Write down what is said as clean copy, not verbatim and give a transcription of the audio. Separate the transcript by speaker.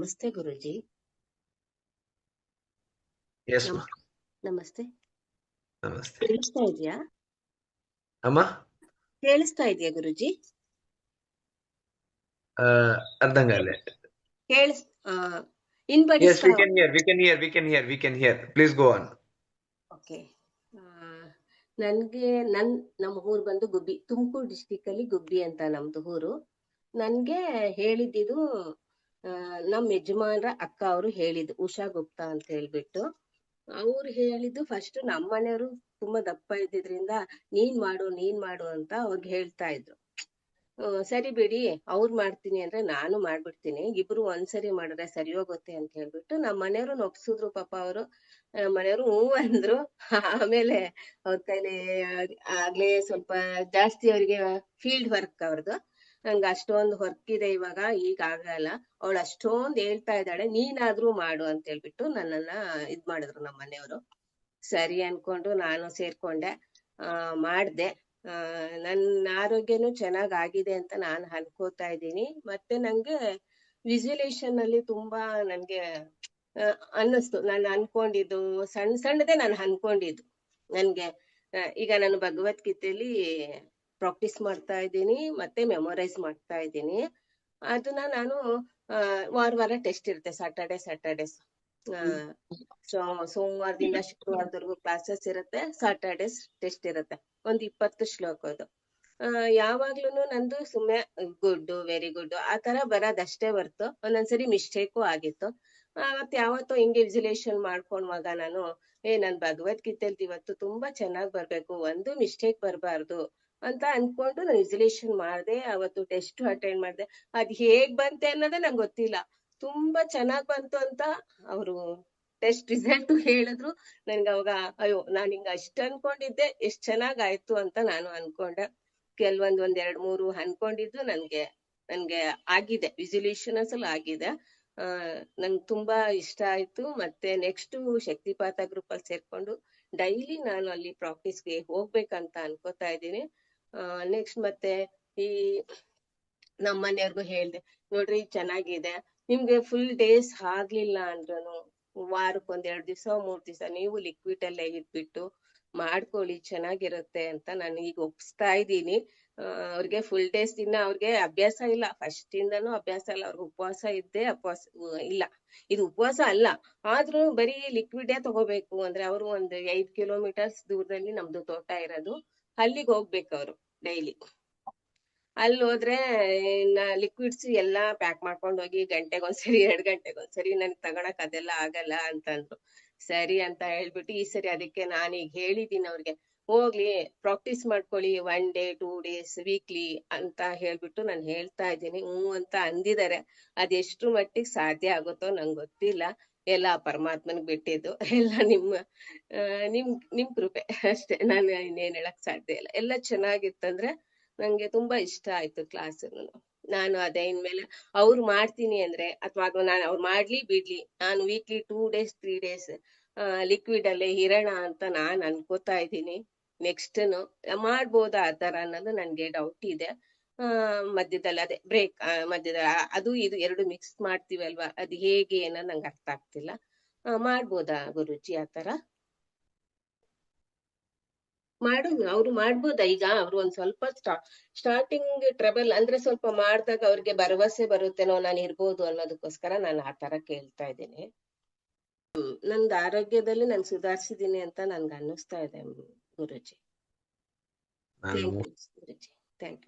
Speaker 1: ನಮಸ್ತೆ ಗುರುಜಿ.
Speaker 2: ಎಸ್
Speaker 1: ನಮ್- ನಮಸ್ತೆ.
Speaker 2: ನಮಸ್ತೆ
Speaker 1: ಕೇಳಿಸ್ತಾ ಇದೆಯಾ?
Speaker 2: ಅಮ್ಮ.
Speaker 1: ಕೇಳಿಸ್ತಾ ಇದೆಯಾ ಗುರುಜಿ?
Speaker 2: ಅರ್ಧಂಗಾಲೆ.
Speaker 1: ಕೇಳಿಸ್ ಆ,
Speaker 2: Yes,
Speaker 1: ಇನ್ಪಡಿಸ್ತಾ
Speaker 2: we can hear. We can hear. Please go on.
Speaker 1: Okay. ನನ್ಗೆ ನಮ್ಮ ಊರು ಬಂದು ಗುಬ್ಬಿ, ತುಮಕೂರು ಡಿಸ್ಟಿಕ್ ಅಲ್ಲಿ ಗುಬ್ಬಿ ಅಂತ ನಮ್ದು ಊರು. ನನ್ಗೆ ಹೇಳಿದ್ದು ನಮ್ಮ ಯಜಮಾನ್ರ ಅಕ್ಕ ಅವರು ಹೇಳಿದ್ದು, ಉಷಾ ಗುಪ್ತಾ ಅಂತ ಹೇಳ್ಬಿಟ್ಟು. ಅವ್ರು ಹೇಳಿದ್ದು ಫಸ್ಟ್ ನಮ್ಮ ಮನೆಯವರು ತುಂಬಾ ದಪ್ಪ ಇದ್ದಿದ್ರಿಂದ ನೀನ್ ಮಾಡು ಅಂತ ಅವ್ರಿಗೆ ಹೇಳ್ತಾ ಇದ್ರು. ಸರಿ ಬಿಡಿ, ಅವ್ರು ಮಾಡ್ತೀನಿ ಅಂದ್ರೆ ನಾನು ಮಾಡ್ಬಿಡ್ತೀನಿ, ಇಬ್ರು ಒಂದ್ಸರಿ ಮಾಡಿದ್ರೆ ಸರಿ ಹೋಗುತ್ತೆ ಅಂತ ಹೇಳ್ಬಿಟ್ಟು ನಮ್ಮ ಮನೆಯವರು ಒಪ್ಸಿದ್ರು. ಪಾಪ ಅವರು ಮನೆಯವರು ಹೂ ಅಂದ್ರು. ಆಮೇಲೆ ಅವ್ರ ಕೈಲಿ ಆಗ್ಲೇ ಸ್ವಲ್ಪ ಜಾಸ್ತಿ ಅವ್ರಿಗೆ ಫೀಲ್ಡ್ ವರ್ಕ್ ಅವ್ರದ್ದು. ನಂಗೆ ಅಷ್ಟೊಂದು ವರ್ಕ್ ಇದೆ ಇವಾಗ, ಈಗ ಆಗಲ್ಲ. ಅವಳು ಅಷ್ಟೊಂದು ಹೇಳ್ತಾ ಇದ್ದಾಳೆ, ನೀನಾದ್ರೂ ಮಾಡು ಅಂತ ಹೇಳ್ಬಿಟ್ಟು ನನ್ನನ್ನ ಇದ್ ಮಾಡಿದ್ರು ನಮ್ಮ ಮನೆಯವರು. ಸರಿ ಅನ್ಕೊಂಡು ನಾನು ಸೇರ್ಕೊಂಡೆ, ಮಾಡ್ದೆ. ನನ್ನ ಆರೋಗ್ಯನೂ ಚೆನ್ನಾಗ್ ಆಗಿದೆ ಅಂತ ನಾನು ಅನ್ಕೋತಾ ಇದ್ದೀನಿ. ಮತ್ತೆ ನಂಗೆ ವಿಜುವಲೇಷನ್ ಅಲ್ಲಿ ತುಂಬಾ ನನ್ಗೆ ಅನ್ನಿಸ್ತು. ನಾನು ಅನ್ಕೊಂಡಿದ್ದು ಸಣ್ಣದೇ ನಾನು ಅನ್ಕೊಂಡಿದ್ದು. ನನ್ಗೆ ಈಗ ನಾನು ಭಗವದ್ಗೀತೆಯಲ್ಲಿ ಪ್ರಾಕ್ಟೀಸ್ ಮಾಡ್ತಾ ಇದ್ದೀನಿ, ಮತ್ತೆ ಮೆಮೊರೈಸ್ ಮಾಡ್ತಾ ಇದ್ದೀನಿ. ಅದನ್ನ ನಾನು ವಾರ ಟೆಸ್ಟ್ ಇರುತ್ತೆ, ಸ್ಯಾಟರ್ಡೇಸ್. ಸೋಮವಾರದಿಂದ ಶುಕ್ರವಾರದವರೆಗೂ ಕ್ಲಾಸಸ್ ಇರುತ್ತೆ, ಸ್ಯಾಟರ್ಡೇಸ್ ಟೆಸ್ಟ್ ಇರುತ್ತೆ. 20 ಶ್ಲೋಕದ್ದು. ಯಾವಾಗ್ಲೂನು ನಂದು ಸುಮ್ನೆ ಗುಡ್, ವೆರಿ ಗುಡ್ ಆ ತರ ಬರೋದಷ್ಟೇ ಹೊರ್ತು ಒಂದೊಂದ್ಸರಿ ಮಿಸ್ಟೇಕು ಆಗಿತ್ತು. ಮತ್ತೆ ಯಾವತ್ತೋ ಹಿಂಗೆ ವಿಜುಲೇಷನ್ ಮಾಡ್ಕೊಂಡ್ವಾಗ ನಾನು ನನ್ ಭಗವದ್ಗೀತೆಯಲ್ಲಿ ಇವತ್ತು ತುಂಬಾ ಚೆನ್ನಾಗ್ ಬರ್ಬೇಕು, ಒಂದು ಮಿಸ್ಟೇಕ್ ಬರ್ಬಾರ್ದು ಅಂತ ಅನ್ಕೊಂಡು ನಾನು ವಿಜುಲೇಷನ್ ಮಾಡ್ದೆ. ಅವತ್ತು ಟೆಸ್ಟ್ ಅಟೆಂಡ್ ಮಾಡ್ದೆ. ಅದ್ ಹೇಗ್ ಬಂತೆ ಅನ್ನೋದೇ ನಂಗೆ ಗೊತ್ತಿಲ್ಲ, ತುಂಬಾ ಚೆನ್ನಾಗ್ ಬಂತು ಅಂತ ಅವರು ಟೆಸ್ಟ್ ರಿಸಲ್ಟ್ ಹೇಳಿದ್ರು. ನನ್ಗೆ ಅವಾಗ ಅಯ್ಯೋ, ನಾನ್ ಹಿಂಗ ಅಷ್ಟ್ ಅನ್ಕೊಂಡಿದ್ದೆ, ಎಷ್ಟ್ ಚೆನ್ನಾಗ್ ಆಯ್ತು ಅಂತ ನಾನು ಅನ್ಕೊಂಡೆ. ಒಂದ್ 2-3 ಅನ್ಕೊಂಡಿದ್ದು ನನ್ಗೆ ಆಗಿದೆ, ವಿಜುಲೇಷನ್ ಅಸಲ್ ಆಗಿದೆ. ನಂಗೆ ತುಂಬಾ ಇಷ್ಟ ಆಯ್ತು. ಮತ್ತೆ ನೆಕ್ಸ್ಟ್ ಶಕ್ತಿಪಾತ ಗ್ರೂಪ್ ಅಲ್ಲಿ ಸೇರ್ಕೊಂಡು ಡೈಲಿ ನಾನು ಅಲ್ಲಿ ಪ್ರಾಕ್ಟೀಸ್ಗೆ ಹೋಗ್ಬೇಕಂತ ಅನ್ಕೋತಾ ಇದ್ದೀನಿ. ನೆಕ್ಸ್ಟ್ ಮತ್ತೆ ಈ ನಮ್ಮ ಮನೆಯವ್ರಿಗೂ ಹೇಳ್ದೆ, ನೋಡ್ರಿ ಚೆನ್ನಾಗಿದೆ, ನಿಮ್ಗೆ ಫುಲ್ ಡೇಸ್ ಆಗ್ಲಿಲ್ಲ ಅಂದ್ರೂ ವಾರಕ್ಕೆ 2 ದಿವಸ 3 ದಿವಸ ನೀವು ಲಿಕ್ವಿಡ್ ಅಲ್ಲೇ ಇಟ್ಬಿಟ್ಟು ಮಾಡ್ಕೊಳ್ಳಿ, ಚೆನ್ನಾಗಿರುತ್ತೆ ಅಂತ ನಾನು ಈಗ ಒಪ್ಸ್ತಾ ಇದ್ದೀನಿ. ಅವ್ರಿಗೆ ಫುಲ್ ಡೇಸ್ ಅವ್ರಿಗೆ ಅಭ್ಯಾಸ ಇಲ್ಲ, ಫಸ್ಟ್ ಇಂದನೂ ಅಭ್ಯಾಸ ಇಲ್ಲ. ಅವ್ರಿಗೆ ಉಪವಾಸ ಇಲ್ಲ, ಇದು ಉಪವಾಸ ಅಲ್ಲ, ಆದ್ರೂ ಬರೀ ಲಿಕ್ವಿಡೇ ತಗೋಬೇಕು ಅಂದ್ರೆ ಅವರು ಒಂದು 5 ಕಿಲೋಮೀಟರ್ಸ್ ದೂರದಲ್ಲಿ ನಮ್ದು ತೋಟ ಇರೋದು, ಅಲ್ಲಿಗೆ ಹೋಗ್ಬೇಕು ಅವರು ಡೈಲಿ. ಅಲ್ಲಿ ಹೋದ್ರೆ ಲಿಕ್ವಿಡ್ಸ್ ಎಲ್ಲಾ ಪ್ಯಾಕ್ ಮಾಡ್ಕೊಂಡು ಹೋಗಿ ಗಂಟೆಗೊಂದ್ಸರಿ 2 ಗಂಟೆಗೊಂದ್ಸರಿ ನನ್ಗೆ ತಗೊಳಕ್ ಅದೆಲ್ಲ ಆಗಲ್ಲ ಅಂತಂದ್ರು. ಸರಿ ಅಂತ ಹೇಳ್ಬಿಟ್ಟು ಈ ಸರಿ ಅದಕ್ಕೆ ನಾನೀಗ ಹೇಳಿದ್ದೀನಿ ಅವ್ರಿಗೆ, ಹೋಗ್ಲಿ ಪ್ರಾಕ್ಟೀಸ್ ಮಾಡ್ಕೊಳ್ಳಿ 1 ಡೇ 2 ಡೇಸ್ ವೀಕ್ಲಿ ಅಂತ ಹೇಳ್ಬಿಟ್ಟು ನಾನು ಹೇಳ್ತಾ ಇದ್ದೀನಿ. ಅಂತ ಅಂದಿದ್ದಾರೆ. ಅದೆಷ್ಟು ಮಟ್ಟಿಗೆ ಸಾಧ್ಯ ಆಗುತ್ತೋ ನಂಗೆ ಗೊತ್ತಿಲ್ಲ, ಎಲ್ಲ ಪರಮಾತ್ಮನಿಗೆ ಬಿಟ್ಟಿದ್ದು. ಎಲ್ಲ ನಿಮ್ ಕೃಪೆ ಅಷ್ಟೇ, ನಾನು ಇನ್ನೇನ್ ಹೇಳಕ್ ಸಾಧ್ಯ ಇಲ್ಲ. ಎಲ್ಲ ಚೆನ್ನಾಗಿತ್ತಂದ್ರೆ ನಂಗೆ ತುಂಬಾ ಇಷ್ಟ ಆಯ್ತು ಕ್ಲಾಸ್. ನಾನು ಅದೇ ಇನ್ಮೇಲೆ ಅವ್ರು ಮಾಡ್ತೀನಿ ಅಂದ್ರೆ, ಅಥವಾ ಅದು ನಾನು ಅವ್ರು ಮಾಡ್ಲಿ ಬಿಡ್ಲಿ, ನಾನು ವೀಕ್ಲಿ 2 ಡೇಸ್ 3 ಡೇಸ್ ಲಿಕ್ವಿಡ್ ಅಲ್ಲೇ ಇರೋಣ ಅಂತ ನಾನ್ ಅನ್ಕೋತಾ ಇದ್ದೀನಿ. ನೆಕ್ಸ್ಟ್ ಮಾಡ್ಬೋದಾ ಆ ತರ ಅನ್ನೋದು ನನ್ಗೆ ಡೌಟ್ ಇದೆ. ಮಧ್ಯದಲ್ಲಿ ಅದೇ ಬ್ರೇಕ್, ಮಧ್ಯದಲ್ಲಿ ಅದು ಇದು 2 ಮಿಕ್ಸ್ ಮಾಡ್ತೀವಲ್ವಾ, ಅದು ಹೇಗೆ ಏನೋ ನಂಗೆ ಅರ್ಥ ಆಗ್ತಿಲ್ಲ. ಮಾಡ್ಬೋದಾ ಗುರುಜಿ ಆ ತರ? ಅವ್ರು ಮಾಡ್ಬೋದಾ? ಈಗ ಅವ್ರು ಒಂದ್ ಸ್ವಲ್ಪ ಸ್ಟಾರ್ಟಿಂಗ್ ಟ್ರಬಲ್ ಅಂದ್ರೆ ಸ್ವಲ್ಪ ಮಾಡ್ದಾಗ ಅವ್ರಿಗೆ ಭರವಸೆ ಬರುತ್ತೇನೋ ನಾನು ಇರ್ಬೋದು ಅನ್ನೋದಕ್ಕೋಸ್ಕರ ನಾನು ಆ ತರ ಕೇಳ್ತಾ ಇದ್ದೀನಿ. ನಂದು ಆರೋಗ್ಯದಲ್ಲಿ ನಾನು ಸುಧಾರಿಸಿದೀನಿ ಅಂತ ನನ್ಗೆ ಅನ್ನಿಸ್ತಾ ಇದೆ Guruji. Thank you Guruji, thank you.